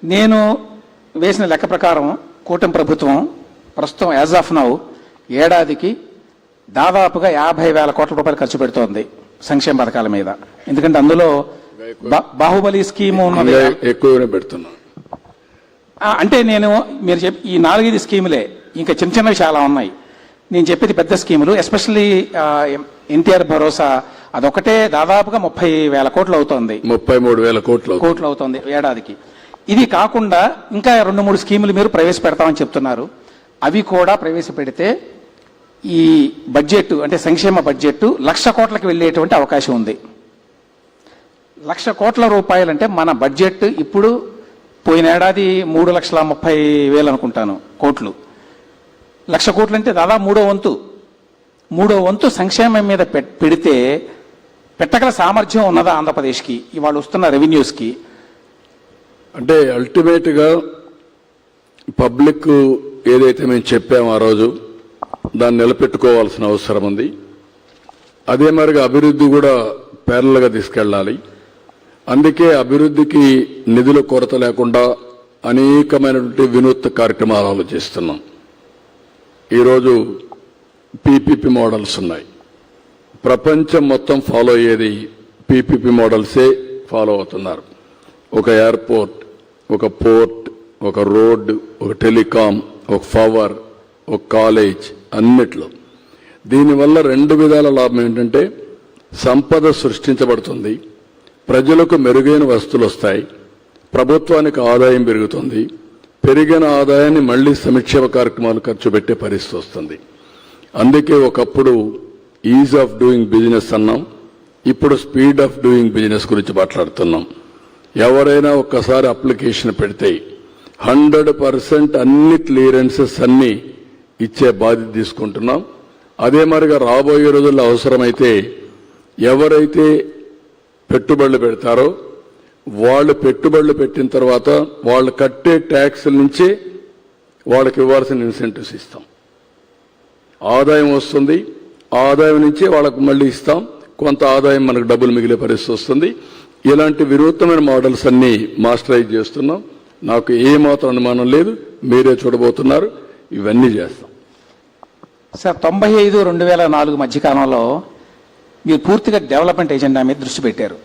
నేను వేసిన లెక్క ప్రకారం కూటమి ప్రభుత్వం ప్రస్తుతం యాజ్ ఆఫ్ నౌ ఏడాదికి దాదాపుగా 50,000 కోట్ల రూపాయలు ఖర్చు పెడుతోంది సంక్షేమ పథకాల మీద. ఎందుకంటే అందులో బాహుబలి స్కీము ఉన్నది, ఎక్కువనే పెడుతున్నా. అంటే నేను మీరు ఈ 4-5 స్కీములే, ఇంకా చిన్న చిన్నవి చాలా ఉన్నాయి. నేను చెప్పేది పెద్ద స్కీములు, ఎస్పెషల్లీ ఎన్టీఆర్ భరోసా అదొకటే దాదాపుగా 30,000 కోట్లు అవుతోంది, 33,000 కోట్లు అవుతోంది ఏడాదికి. ఇది కాకుండా ఇంకా 2-3 స్కీములు మీరు ప్రవేశపెడతామని చెప్తున్నారు. అవి కూడా ప్రవేశపెడితే ఈ బడ్జెట్ అంటే సంక్షేమ బడ్జెట్ 1,00,000 కోట్లకు వెళ్ళేటువంటి అవకాశం ఉంది. 1,00,000 కోట్ల రూపాయలంటే మన బడ్జెట్ ఇప్పుడు పోయిన ఏడాది 3,30,000 అనుకుంటాను కోట్లు. 1,00,000 కోట్లు అంటే దాదాపు మూడో వంతు సంక్షేమం మీద పెడితే పెట్టగల సామర్థ్యం ఉన్నదా ఆంధ్రప్రదేశ్కి ఇవాళ వస్తున్న రెవెన్యూస్కి? అంటే అల్టిమేట్ గా పబ్లిక్ ఏదైతే మేము చెప్పామో ఆ రోజు దాన్ని నిలబెట్టుకోవాల్సిన అవసరం ఉంది. అదే మరిగా అభివృద్ధి కూడా ప్యారల్ గా తీసుకెళ్లాలి. అందుకే అభివృద్ధికి నిధుల కొరత లేకుండా అనేకమైనటువంటి వినూత్న కార్యక్రమాలు ఆలోచిస్తున్నాం. ఈరోజు పీపీపీ మోడల్స్ ఉన్నాయి. ప్రపంచం మొత్తం ఫాలో అయ్యేది పీపీపీ మోడల్సే ఫాలో అవుతున్నారు. ఒక ఎయిర్పోర్ట్, ఒక పోర్ట్, ఒక రోడ్డు, ఒక టెలికాం, ఒక పవర్, ఒక కాలేజ్, అన్నిట్లో. దీనివల్ల 2 విధాల లాభం ఏంటంటే సంపద సృష్టించబడుతుంది, ప్రజలకు మెరుగైన వస్తువులు వస్తాయి, ప్రభుత్వానికి ఆదాయం పెరుగుతుంది, పెరిగిన ఆదాయాన్ని మళ్లీ సంక్షేమ కార్యక్రమాలు ఖర్చు పెట్టే పరిస్థితి వస్తుంది. అందుకే ఒకప్పుడు ఈజ్ ఆఫ్ డూయింగ్ బిజినెస్ అన్నాం, ఇప్పుడు స్పీడ్ ఆఫ్ డూయింగ్ బిజినెస్ గురించి మాట్లాడుతున్నాం. ఎవరైనా ఒక్కసారి అప్లికేషన్ పెడితే 100% అన్ని క్లియరెన్సెస్ అన్ని ఇచ్చే బాధ్యత తీసుకుంటున్నాం. అదే మరిగా రాబోయే రోజుల్లో అవసరమైతే ఎవరైతే పెట్టుబడులు పెడతారో వాళ్ళు పెట్టుబడులు పెట్టిన తర్వాత వాళ్ళు కట్టే ట్యాక్స్ నుంచి వాళ్ళకి ఇవ్వాల్సిన ఇన్సెంటివ్స్ ఇస్తాం. ఆదాయం వస్తుంది, ఆదాయం నుంచే వాళ్ళకు మళ్ళీ ఇస్తాం, కొంత ఆదాయం మనకు డబ్బులు మిగిలే పరిస్థితి వస్తుంది. ఇలాంటి వినూత్నమైన మోడల్స్ అన్ని మాస్టరైజ్ చేస్తున్నాం. నాకు ఏమాత్రం అనుమానం లేదు, మీరే చూడబోతున్నారు. ఇవన్నీ చేస్తాం సార్. 95-2004 మధ్యకాలంలో మీరు పూర్తిగా డెవలప్మెంట్ ఎజెండా మీద దృష్టి పెట్టారు.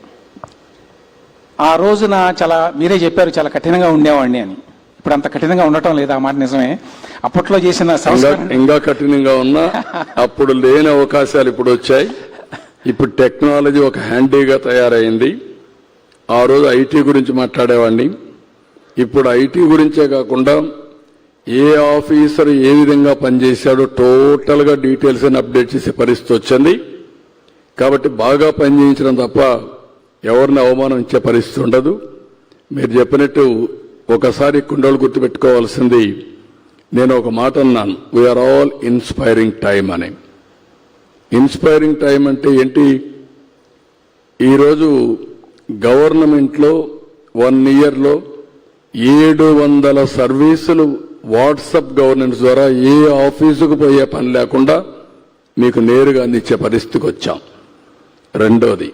ఆ రోజున మీరే చెప్పారు చాలా కఠినంగా ఉండేవాడిని అని. ఇప్పుడు అంత కఠినంగా ఉండటం లేదు, ఆ మాట నిజమే. అప్పట్లో చేసిన ఇంకా కఠినంగా ఉన్నా అప్పుడు లేని అవకాశాలు ఇప్పుడు వచ్చాయి. ఇప్పుడు టెక్నాలజీ ఒక హ్యాండీగా తయారైంది. ఆ రోజు ఐటీ గురించి మాట్లాడేవాడిని, ఇప్పుడు ఐటీ గురించే కాకుండా ఏ ఆఫీసర్ ఏ విధంగా పనిచేశాడో టోటల్ గా డీటెయిల్స్ అని అప్డేట్ చేసే పరిస్థితి వచ్చింది. కాబట్టి బాగా పనిచేయించడం తప్ప ఎవరిని అవమానం ఇచ్చే పరిస్థితి ఉండదు. మీరు చెప్పినట్టు ఒకసారి కుండలు గుర్తుపెట్టుకోవాల్సింది, నేను ఒక మాట అన్నాను, వీఆర్ ఆల్ ఇన్స్పైరింగ్ టైం అని. ఇన్స్పైరింగ్ టైం అంటే ఏంటి? ఈరోజు గవర్నమెంట్లో 1 ఇయర్లో 700 సర్వీసులు వాట్సాప్ గవర్నెన్స్ ద్వారా ఏ ఆఫీసుకు పోయే పని లేకుండా మీకు నేరుగా అందించే పరిస్థితికి వచ్చాం. రెండోది,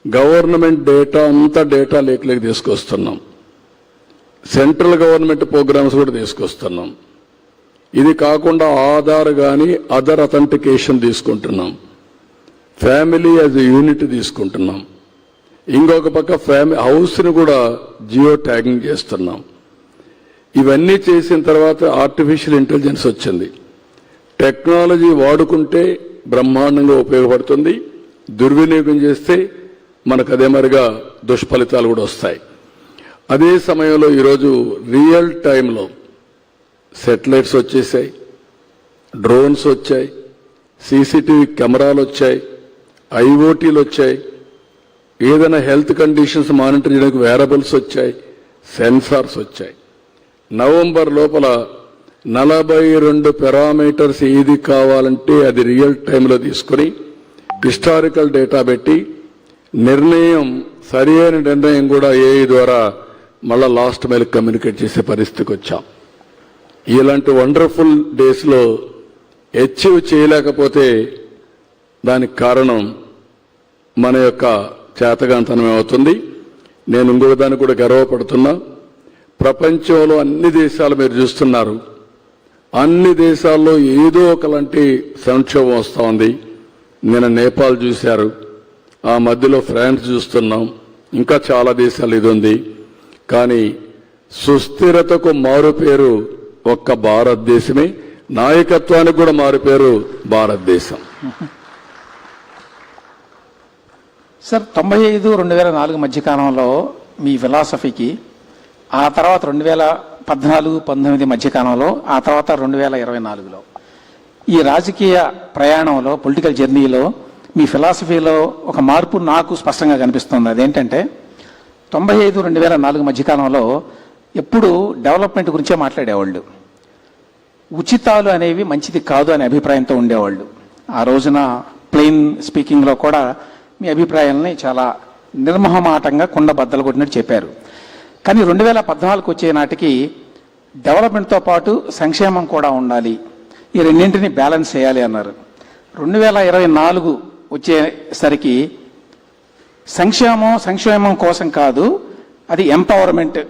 గవర్నమెంట్ డేటా అంతా డేటా లేక్లోకి తీసుకొస్తున్నాం. సెంట్రల్ గవర్నమెంట్ ప్రోగ్రామ్స్ కూడా తీసుకొస్తున్నాం. ఇది కాకుండా ఆధార్ కానీ అదర్ అథెంటికేషన్ తీసుకుంటున్నాం. ఫ్యామిలీ యాజ్ ఎ యూనిట్ తీసుకుంటున్నాం. ఇంకొక పక్క హౌస్ని కూడా జియో ట్యాగింగ్ చేస్తున్నాం. ఇవన్నీ చేసిన తర్వాత ఆర్టిఫిషియల్ ఇంటెలిజెన్స్ వచ్చింది. టెక్నాలజీ వాడుకుంటే బ్రహ్మాండంగా ఉపయోగపడుతుంది, దుర్వినియోగం చేస్తే మనకు అదే మరిగా దుష్ఫలితాలు కూడా వస్తాయి. అదే సమయంలో ఈరోజు రియల్ టైంలో సెటిలైట్స్ వచ్చేసాయి, డ్రోన్స్ వచ్చాయి, సీసీటీవీ కెమెరాలు వచ్చాయి, ఐఓటీలు వచ్చాయి, ఏదైనా హెల్త్ కండిషన్స్ మానిటర్ చేయడానికి వేరబుల్స్ వచ్చాయి, సెన్సార్స్ వచ్చాయి. నవంబర్ లోపల 42 పారామీటర్స్ ఏది కావాలంటే అది రియల్ టైంలో తీసుకుని హిస్టారికల్ డేటా పెట్టి సరి అయిన నిర్ణయం కూడా ఏఐ ద్వారా మళ్ళా లాస్ట్ మైల్ కమ్యూనికేట్ చేసే పరిస్థితికి వచ్చాం. ఇలాంటి వండర్ఫుల్ డేస్లో అచీవ్ చేయలేకపోతే దానికి కారణం మన యొక్క చేతగాంతనం అవుతుంది. నేను ఇంకొక దానికి కూడా గర్వపడుతున్నా. ప్రపంచంలో అన్ని దేశాలు మీరు చూస్తున్నారు, అన్ని దేశాల్లో ఏదో ఒకలాంటి సంక్షోభం వస్తూ ఉంది. నిన్న నేపాల్ చూశారు, ఆ మధ్యలో ఫ్రాన్స్ చూస్తున్నాం, ఇంకా చాలా దేశాలు ఇది ఉంది. కానీ సుస్థిరతకు మారుపేరు ఒక్క భారతదేశమే, నాయకత్వానికి కూడా మారుపేరు భారతదేశం. సార్ 95-2004 మధ్యకాలంలో మీ ఫిలాసఫీకి, ఆ తర్వాత 2014-19 మధ్యకాలంలో, ఆ తర్వాత 2024లో ఈ రాజకీయ ప్రయాణంలో, పొలిటికల్ జర్నీలో మీ ఫిలాసఫీలో ఒక మార్పు నాకు స్పష్టంగా కనిపిస్తుంది. అదేంటంటే 95-2004 మధ్యకాలంలో ఎప్పుడు డెవలప్మెంట్ గురించే మాట్లాడేవాళ్ళు, ఉచితాలు అనేవి మంచిది కాదు అనే అభిప్రాయంతో ఉండేవాళ్ళు. ఆ రోజున ప్లెయిన్ స్పీకింగ్లో కూడా మీ అభిప్రాయాలని చాలా నిర్మహమాటంగా కుండ బద్దలు కొట్టినట్టు చెప్పారు. కానీ 2014 వచ్చే నాటికి డెవలప్మెంట్తో పాటు సంక్షేమం కూడా ఉండాలి, ఈ రెండింటిని బ్యాలెన్స్ చేయాలి అన్నారు. 2024 వచ్చేసరికి సంక్షేమం కోసం కాదు, అది ఎంపవర్మెంట్,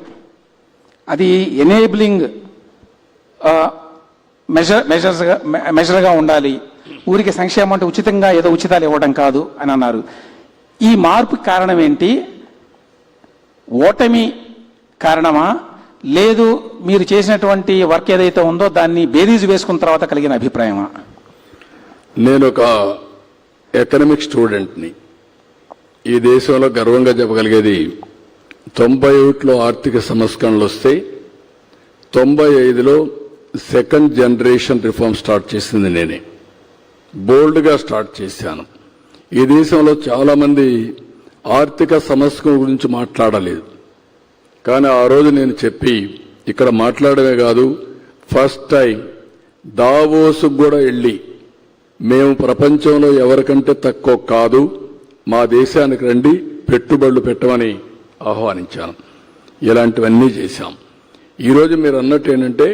అది ఎనేబులింగ్ మెజర్గా ఉండాలి. ఊరికి సంక్షేమం అంటే ఉచితంగా ఏదో ఉచితాలు ఇవ్వడం కాదు అని అన్నారు. ఈ మార్పుకి కారణం ఏంటి? ఓటమి కారణమా, లేదు మీరు చేసినటువంటి వర్క్ ఏదైతే ఉందో దాన్ని బేరీజు వేసుకున్న తర్వాత కలిగిన అభిప్రాయమా? నేను ఒక ఎకనామిక్ స్టూడెంట్ని. ఈ దేశంలో గర్వంగా చెప్పగలిగేది 91లో ఆర్థిక సంస్కరణలు వస్తే 95లో సెకండ్ జనరేషన్ రిఫార్మ్ స్టార్ట్ చేసింది నేనే. బోల్డ్గా స్టార్ట్ చేశాను. ఈ దేశంలో చాలామంది ఆర్థిక సంస్కరణ గురించి మాట్లాడలేదు. కానీ ఆ రోజు నేను చెప్పి ఇక్కడ మాట్లాడమే కాదు, ఫస్ట్ టైం దావోస్కు కూడా వెళ్ళి మేము ప్రపంచంలో ఎవరికంటే తక్కువ కాదు, మా దేశానికి రండి, పెట్టుబడులు పెట్టమని ఆహ్వానించాను. ఇలాంటివన్నీ చేశాం. ఈరోజు మీరు అన్నట్టు ఏంటంటే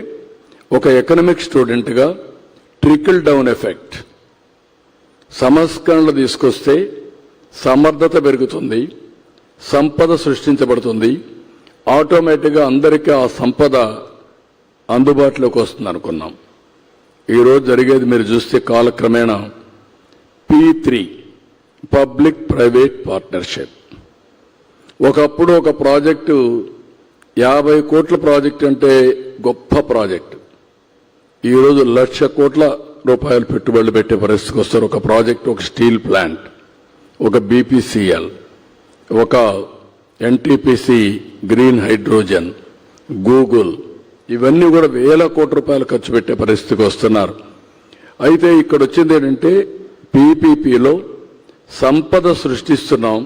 ఒక ఎకనామిక్ స్టూడెంట్గా ట్రికిల్ డౌన్ ఎఫెక్ట్, సంస్కరణలు తీసుకొస్తే సమర్థత పెరుగుతుంది, సంపద సృష్టించబడుతుంది, ఆటోమేటిక్గా అందరికీ ఆ సంపద అందుబాటులోకి వస్తుంది అనుకున్నాం. ఈరోజు జరిగేది మీరు చూస్తే కాలక్రమేణా P3 పబ్లిక్ ప్రైవేట్ పార్ట్నర్షిప్. ఒకప్పుడు ఒక ప్రాజెక్టు 50 కోట్ల ప్రాజెక్టు అంటే గొప్ప ప్రాజెక్టు. ఈరోజు 1,00,000 కోట్ల రూపాయలు పెట్టుబడులు పెట్టే పరిస్థితికి వస్తారు. ఒక ప్రాజెక్టు, ఒక స్టీల్ ప్లాంట్, ఒక BPCL, ఒక NTPC గ్రీన్ హైడ్రోజన్, గూగుల్, ఇవన్నీ కూడా 1,000 కోట్ల రూపాయలు ఖర్చు పెట్టే పరిస్థితికి వస్తున్నారు. అయితే ఇక్కడ వచ్చింది ఏంటంటే PPPలో సంపద సృష్టిస్తున్నాం,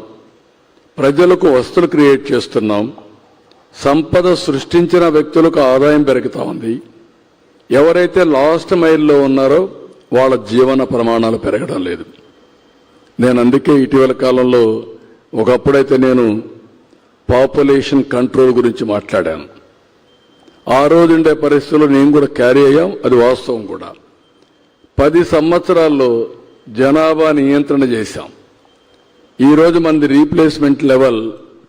ప్రజలకు వస్తువులు క్రియేట్ చేస్తున్నాం, సంపద సృష్టించిన వ్యక్తులకు ఆదాయం పెరుగుతా ఉంది. ఎవరైతే లాస్ట్ మైల్లో ఉన్నారో వాళ్ళ జీవన ప్రమాణాలు పెరగడం లేదు. నేను అందుకే ఇటీవల కాలంలో ఒకప్పుడైతే నేను పాపులేషన్ కంట్రోల్ గురించి మాట్లాడాను. ఆ రోజు ఉండే పరిస్థితుల్లో నేను కూడా క్యారీ అయ్యాం, అది వాస్తవం కూడా. 10 సంవత్సరాల్లో జనాభా నియంత్రణ చేశాం. ఈరోజు మనది రీప్లేస్మెంట్ లెవెల్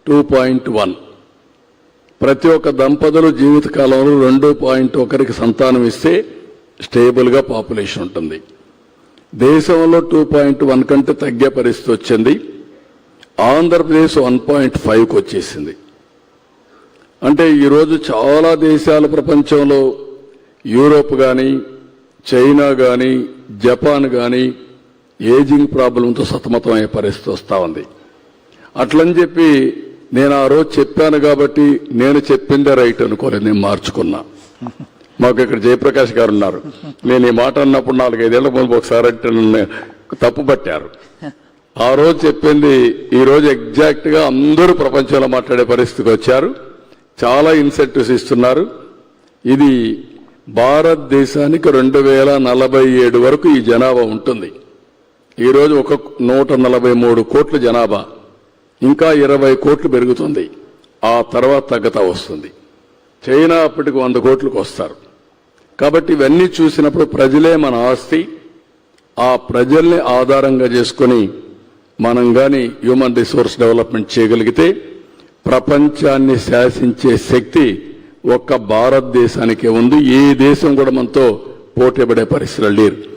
2.1. ప్రతి ఒక్క దంపతులు జీవితకాలంలో 2.1కి సంతానం ఇస్తే స్టేబుల్గా పాపులేషన్ ఉంటుంది. దేశంలో 2.1 కంటే తగ్గే పరిస్థితి వచ్చింది. ఆంధ్రప్రదేశ్ 1.5కి వచ్చేసింది. అంటే ఈరోజు చాలా దేశాలు ప్రపంచంలో, యూరోప్ కానీ, చైనా కానీ, జపాన్ కానీ ఏజింగ్ ప్రాబ్లంతో సతమతమయ్యే పరిస్థితి వస్తూ ఉంది. అట్లని చెప్పి నేను ఆ రోజు చెప్పాను కాబట్టి నేను చెప్పిందే రైట్ అనుకోలేదు, నేను మార్చుకున్నా. మాకు ఇక్కడ జయప్రకాష్ గారు ఉన్నారు. నేను ఈ మాట అన్నప్పుడు 4-5 ఏళ్ల ముందు ఒకసారి అంటే తప్పు పట్టారు. ఆ రోజు చెప్పింది ఈ రోజు ఎగ్జాక్ట్ గా అందరూ ప్రపంచంలో మాట్లాడే పరిస్థితికి వచ్చారు. చాలా ఇన్సెంటివ్స్ ఇస్తున్నారు. ఇది భారతదేశానికి 2047 వరకు ఈ జనాభా ఉంటుంది. ఈరోజు 143 కోట్ల జనాభా, ఇంకా 20 కోట్లు పెరుగుతుంది. ఆ తర్వాత తగ్గతా వస్తుంది. చైనా అప్పటికి 100 కోట్లకు వస్తారు. కాబట్టి ఇవన్నీ చూసినప్పుడు ప్రజలే మన ఆస్తి. ఆ ప్రజల్ని ఆధారంగా చేసుకుని మనం కానీ హ్యూమన్ రిసోర్స్ డెవలప్మెంట్ చేయగలిగితే ప్రపంచాన్ని శాసించే శక్తి ఒక్క భారతదేశానికే ఉంది. ఏ దేశం కూడా మనతో పోటీపడే పరిస్థితులు లేరు.